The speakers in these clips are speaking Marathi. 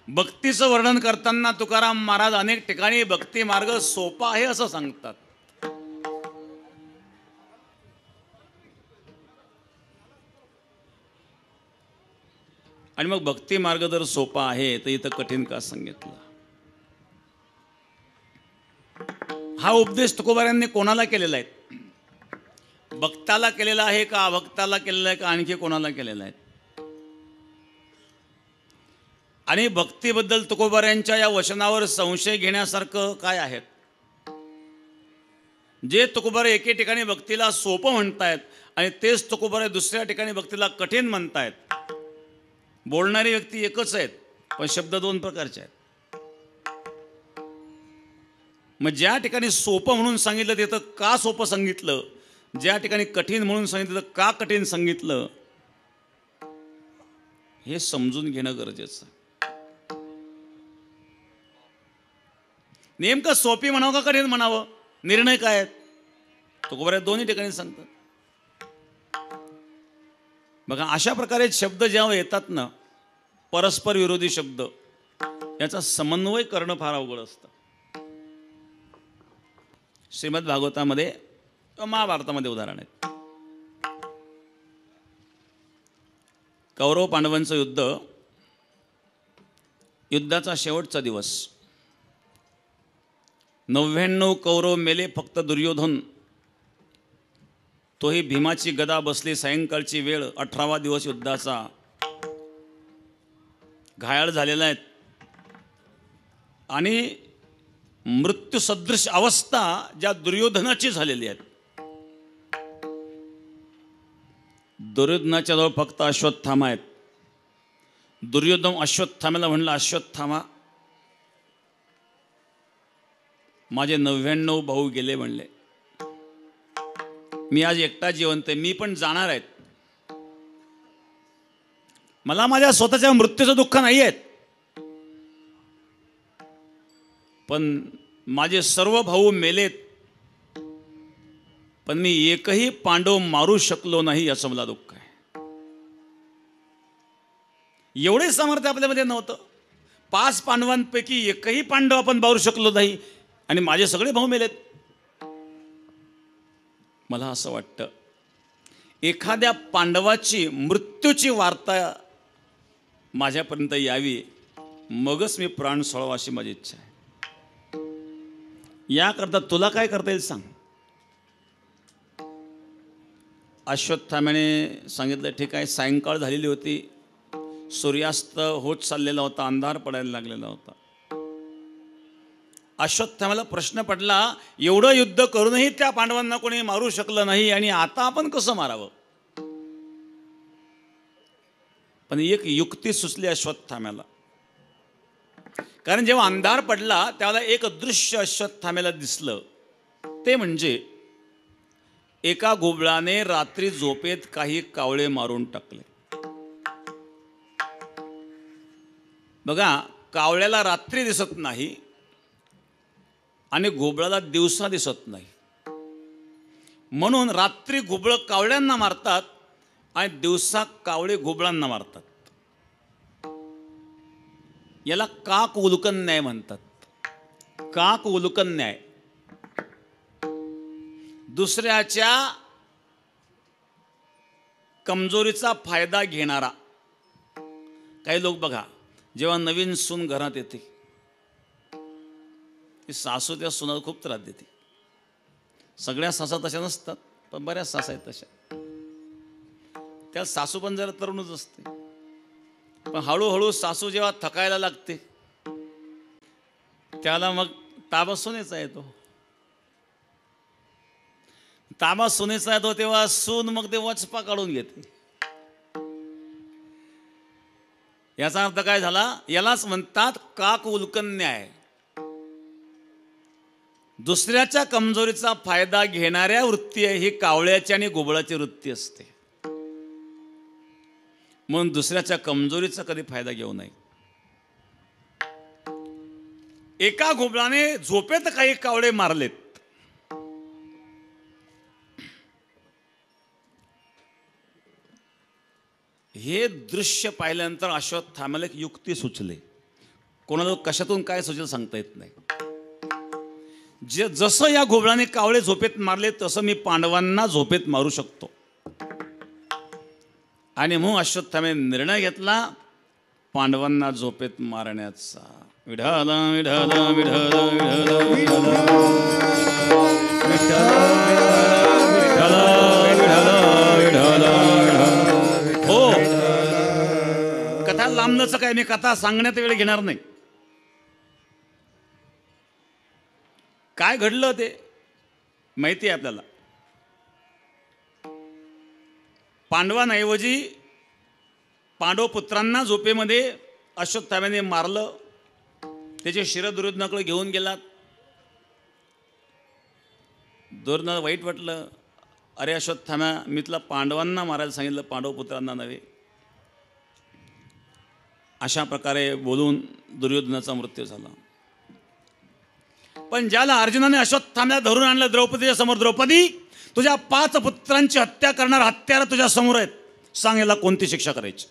भक्तीचं वर्णन करताना तुकाराम महाराज अनेक ठिकाणी भक्ती मार्ग सोपा आहे असं सांगतात. आणि मग भक्ती मार्ग जर सोपा आहे तर इथं कठीण का सांगितलं? हा उपदेश तुकोबारायांनी कोणाला केलेला आहे? भक्ताला केलेला आहे का अभक्ताला केलेला आहे का आणखी कोणाला केलेला आहे? आणि भक्तीबद्दल तुकोबारायांच्या या वचनावर संशय घेण्यासारखं काय आहे? जे तुकोबारे एके ठिकाणी भक्तीला सोपं म्हणतायत आणि तेच तुकोबारे दुसऱ्या ठिकाणी भक्तीला कठीण म्हणतायत. बोलणारी व्यक्ती एकच आहेत पण शब्द दोन प्रकारचे आहेत. मग ज्या ठिकाणी सोपं म्हणून सांगितलं तिथं का सोपं सांगितलं, ज्या ठिकाणी कठीण म्हणून सांगितलं तिथं का कठीण सांगितलं, हे समजून घेणं गरजेचं आहे. नेमकं सोपी म्हणावं का कठीण म्हणावं, निर्णय काय आहेत? तुकोबारे दोन्ही ठिकाणी सांगतात. बघा, अशा प्रकारे शब्द जेव्हा येतात ना, परस्पर विरोधी शब्द, याचा समन्वय करणं फार अवघड असतं. श्रीमद भागवतामध्ये महाभारतामध्ये उदाहरण आहेत. कौरव पांडवांचं युद्ध, युद्धाचा शेवटचा दिवस. 99 कौरव मेले, फक्त दुर्योधन, तोही भीमाची गदा बसली. सायंकाळची वेळ, 18वा दिवस युद्धाचा. घायाळ झालेला आहेत आणि मृत्यू सदृश अवस्था ज्या दुर्योधनाची झालेली आहे. दुर्योधनाच्या जवळ फक्त अश्वत्थामा आहेत. दुर्योधन अश्वत्थाम्याला म्हणला, अश्वत्थामा, माझे 99 भाऊ गेले म्हणले, मी आज एकटा जिवंत आहे, मी पण जाणार आहेत. मला माझ्या स्वतःच्या मृत्यूचं दुःख नाही आहे, पण माझे सर्व भाऊ मेलेत, पण मी एकही पांडव मारू शकलो नाही याचं मला दुःख आहे. एवढे सामर्थ्य आपल्यामध्ये नव्हतं. 5 पांडवांपैकी एकही पांडव आपण मारू शकलो नाही आणि माझे सगळे भाऊ मेलेत. मला असं वाटतं, एखाद्या पांडवाची मृत्यूची वार्ता माझ्यापर्यंत यावी, मगच मी प्राण सोडावा अशी माझी इच्छा आहे. याकरता तुला काय करता येईल सांग. अश्वत्थाम्याने सांगितलं, ठीक आहे. सायंकाळ झालेली होती, सूर्यास्त होत चाललेला होता, अंधार पडायला लागलेला होता. अश्वत्थाम्याला प्रश्न पडला, एवढं युद्ध करूनही त्या पांडवांना कोणी मारू शकलं नाही आणि आता आपण कसं मारावं? पण एक युक्ती सुचली अश्वत्थाम्याला. कारण जेव्हा अंधार पडला त्यावेळेला एक दृश्य अश्वत्थाम्याला दिसलं. ते म्हणजे एका घुबडाने रात्री झोपेत काही कावळे मारून टाकले. बघा, कावळ्याला रात्री दिसत नाही आणि घुबडाला दिवसा दिसत नाही, म्हणून रात्री घुबड कावळ्यांना मारतात आणि दिवसा कावळे घुबडांना मारतात. याला काक उलकन न्याय म्हणतात. काक उलकन न्याय. दुसऱ्याच्या कमजोरीचा फायदा घेणारा. काही लोक बघा, जेव्हा नवीन सून घरात येते, ती सासू त्या सुनाला खूप त्रास देते. सगळ्या सासा तशा नसतात, पण बऱ्याच सासा आहेत तशा. त्या सासू पण जरा तरुणच असते, पण हळूहळू सासू जेव्हा थकायला लागते त्याला मग ताबा सुनेचा येतो. ताबा सुनेचा येतो तेव्हा सून मग ते वचपा काढून घेते. याचा अर्थ काय झाला? यालाच म्हणतात काक उलकन न्याय. दुसऱ्याच्या कमजोरीचा फायदा घेणाऱ्या वृत्ती आहे ही कावळ्याची आणि घुबडाची वृत्ती असते. म्हणून दुसऱ्याच्या कमजोरीचा कधी फायदा घेऊ नये. एका घुबडाने झोपेत काही कावळे मारलेत. हे दृश्य पाहिल्यानंतर अश्वत्थाम्याला एक युक्ती सुचली. कोणाला कशातून काय सुचेल सांगता येत नाही. जसं या घोबळाने कावळे झोपेत मारले तसं मी पांडवांना झोपेत मारू शकतो. आणि मग अश्वत्थाम्याने निर्णय घेतला पांडवांना झोपेत मारण्याचा. विढाला विढाला विढाला विढाला हो, कथा लांबणंच काय, मी कथा सांगण्यात वेळ घेणार नाही. काय घडलं ते माहिती आहे आपल्याला. पांडवांऐवजी पांडव पुत्रांना झोपेमध्ये अश्वत्थाम्याने मारलं. त्याचे शिर दुर्योधनाकडे घेऊन गेलात. दुर्योधनाला वाईट वाटलं. अरे अश्वत्थाम्या, मी तुला पांडवांना मारायला सांगितलं, पांडव पुत्रांना नव्हे. अशा प्रकारे बोलून दुर्योधनाचा मृत्यू झाला. पण ज्याला अर्जुनाने अश्वत्थाम्याला धरून आणलं द्रौपदीच्या समोर, द्रौपदी, तुझ्या 5 पुत्रांची हत्या करणार हत्यारा तुझ्या समोर आहेत, सांग याला कोणती शिक्षा करायची.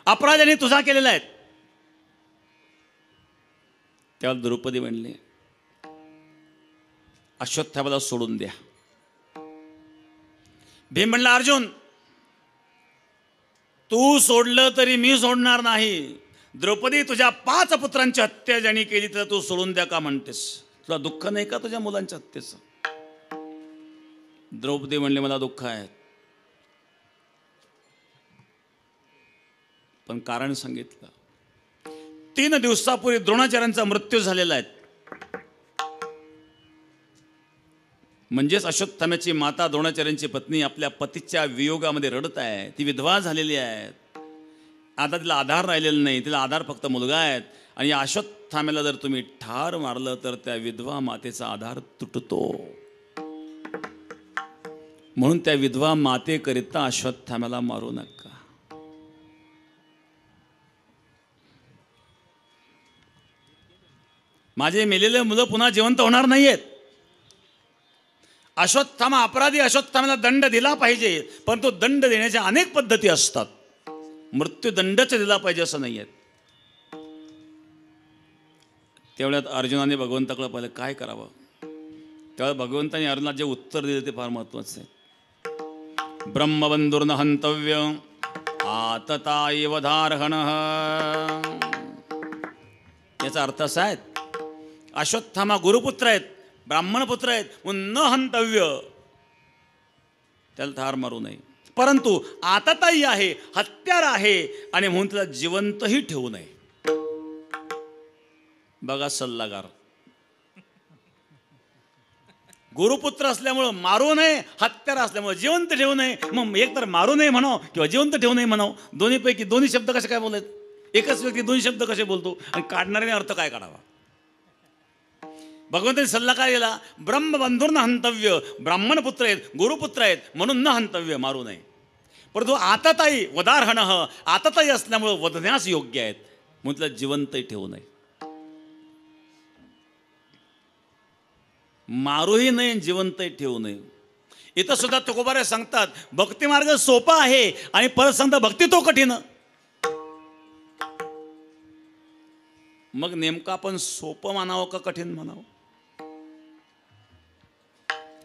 अपराधाने तुझा केलेला आहे. तेव्हा द्रौपदी म्हणली अश्वत्थाम्याला सोडून द्या. भीम म्हणला अर्जुन, तू सोडलं तरी मी सोडणार नाही. द्रौपदी, तुझ्या 5 पुत्रांची हत्या ज्यांनी केली तर तू सोडून द्या का म्हणतेस? तुला दुःख नाही का तुझ्या मुलांच्या हत्येचं? द्रौपदी म्हणले मला दुःख आहे, पण कारण सांगितलं. 3 दिवसापूर्वी द्रोणाचार्यांचा मृत्यू झालेला आहे. म्हणजेच अश्वत्थाम्याची माता द्रोणाचार्यांची पत्नी आपल्या पतीच्या वियोगामध्ये रडत आहे. ती विधवा झालेली आहे. आता तिला आधार राहिलेला नाही. तिला आधार फक्त मुलगा आहेत. आणि या अश्वत्थाम्याला जर तुम्ही ठार मारलं तर त्या विधवा मातेचा आधार तुटतो. म्हणून त्या विधवा मातेकरिता अश्वत्थाम्याला मारू नका. माझे मेलेले मुलं पुन्हा जिवंत होणार नाहीयेत. अश्वत्थामा अपराधी, अश्वत्थाम्याला दंड दिला पाहिजे, पण तो दंड देण्याच्या अनेक पद्धती असतात. मृत्यूदंडच दिला पाहिजे असं नाही आहे. तेवढ्यात अर्जुनाने भगवंताकडे पाहिलं काय करावं. तेव्हा भगवंताने अर्जुनाला जे उत्तर दिले ते फार महत्वाचं आहे. ब्रह्मबंधुर्न हंतव्य आतता एव धारहणः. याचा अर्थ असा आहे, अश्वत्थामा गुरुपुत्र आहेत, ब्राह्मणपुत्र आहेत, म्हणून न हंतव्य, त्याला ठार मारू नये. परंतु आतताई आहे, हत्यार आहे, आणि म्हणून त्याला जिवंतही ठेवू नये. बघा सल्लागार. गुरुपुत्र असल्यामुळं मारू नये, हत्यार असल्यामुळे जिवंत ठेवू नये. मग एक तर मारू नये म्हणाव किंवा जिवंत ठेवू नये म्हणाव. दोन्हीपैकी दोन्ही शब्द कसे काय बोलत? एकच व्यक्ती दोन्ही शब्द कसे बोलतो? आणि काढणाऱ्याने अर्थ काय काढावा? भगवंतांनी सल्ला काय दिला? ब्रह्मबंधुर्न हंतव्य. ब्राह्मण पुत्र आहेत, गुरुपुत्र आहेत, म्हणून न हंतव्य, मारू नये. परंतु आतताई वदार्हणः, आतताई असल्यामुळं वधण्यास योग्य आहेत, म्हणून त्याला जिवंतही ठेवू नये. मारूही नये, जिवंतही ठेवू नये. इथं सुद्धा तुकोबारे सांगतात भक्तिमार्ग सोपा आहे, आणि परत सांगतात भक्ती तो कठीण. मग नेमकं आपण सोपं मानावं का कठीण म्हणावं?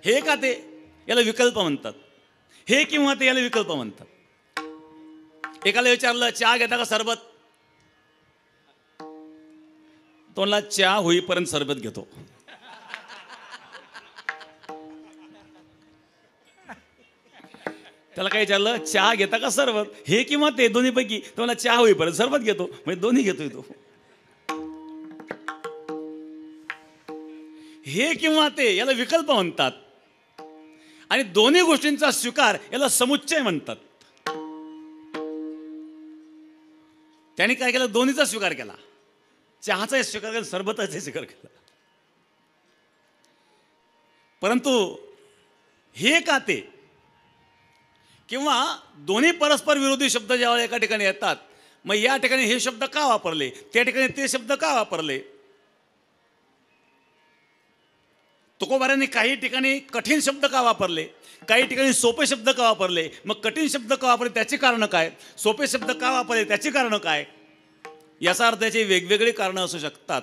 हे का ते, याला विकल्प म्हणतात. हे किंवा ते, याला विकल्प म्हणतात. एकाला विचारलं चहा घेता का सरबत? तोंडला चहा होईपर्यंत सरबत घेतो. त्याला काय विचारलं चहा घेता का सरबत? हे किंवा ते, दोन्हीपैकी. तोंडला चहा होईपर्यंत सरबत घेतो, म्हणजे दोन्ही घेतोय तो. हे किंवा ते, याला विकल्प म्हणतात. आणि दोन्ही गोष्टींचा स्वीकार याला समुच्चय म्हणतात. त्याने काय केलं? दोन्हीचा स्वीकार केला. चहाचा स्वीकार केला, सरबताचा स्वीकार केला. परंतु हे का ते किंवा दोन्ही परस्पर विरोधी शब्द ज्यावेळेला एका ठिकाणी येतात, मग या ठिकाणी हे शब्द का वापरले, त्या ठिकाणी ते शब्द का वापरले? तुकोबाऱ्यांनी काही ठिकाणी कठीण शब्द का वापरले, काही ठिकाणी सोपे शब्द का वापरले, मग कठीण शब्द का वापरले त्याची कारण काय, सोपे शब्द का वापरले त्याची कारण काय, याचा अर्थ याची वेगवेगळी कारणं असू शकतात.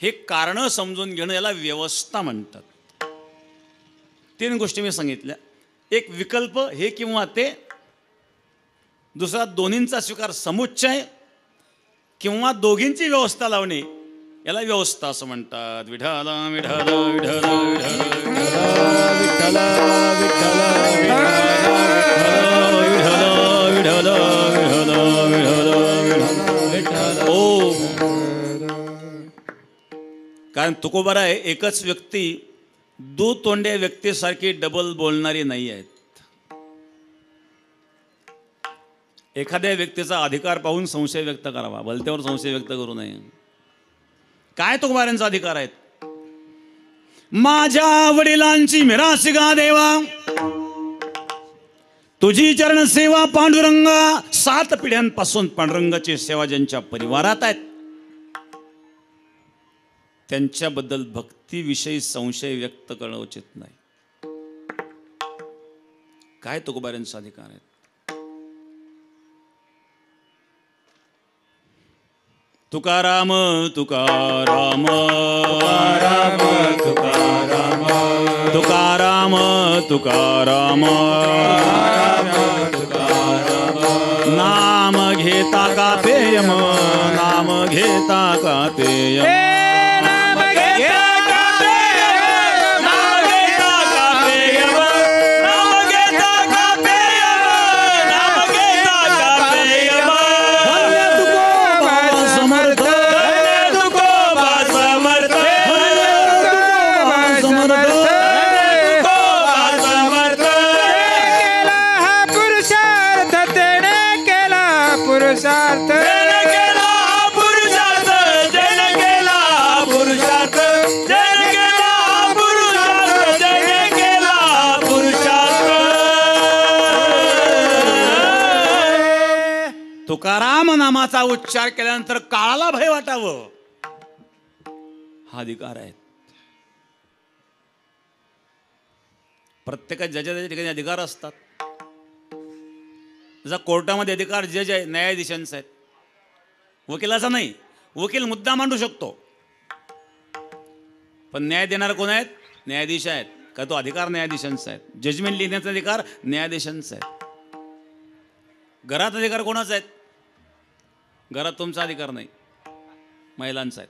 हे कारणं समजून घेणं याला व्यवस्था म्हणतात. 3 गोष्टी मी सांगितल्या. एक विकल्प, हे किंवा ते. दुसरा दोन्हींचा स्वीकार, समुच्चय, किंवा दोघींची व्यवस्था लावणे याला व्यवस्था असं म्हणतात. विठ्ठला विठ्ठल विठ्ठल विठ्ठल विठ्ठल विठ्ठल. ओ, कारण तुकोबार आहे, एकच व्यक्ती दुतोंड्या व्यक्तीसारखी डबल बोलणारी नाही आहेत. एखाद्या व्यक्तीचा अधिकार पाहून संशय व्यक्त करावा, भलत्यावर संशय व्यक्त करू नये. काय तुकोबारांचा अधिकार आहेत? माझ्या वडिलांची मिरासी गा देवा, तुझी चरण सेवा पांडुरंगा. 7 पिढ्यांपासून पांडुरंगाची सेवा ज्यांच्या परिवारात आहेत त्यांच्याबद्दल भक्तीविषयी संशय व्यक्त करणं उचित नाही. काय तुकोबारांचा अधिकार आहेत? तुकाराम तुकाराम तुकाराम तुकाराम तुकाराम तुकाराम तुकाराम. नाम घेता का पेयम, नाम घेता का पेयम. तुकाराम नामाचा उच्चार केल्यानंतर काळाला भय वाटावं, हा अधिकार आहे. प्रत्येकाच्या ज्याच्या त्याच्या ठिकाणी अधिकार असतात. जसा कोर्टामध्ये अधिकार जज आहे, न्यायाधीशांचा आहेत, वकिलाचा नाही. वकील मुद्दा मांडू शकतो, पण न्याय देणारे कोण आहेत? न्यायाधीश आहेत. का तो अधिकार न्यायाधीशांचा आहे. जजमेंट लिहिण्याचा अधिकार न्यायाधीशांचा आहे. घरात अधिकार कोणाचा आहेत? घरात तुमचा अधिकार नाही, महिलांचा आहे.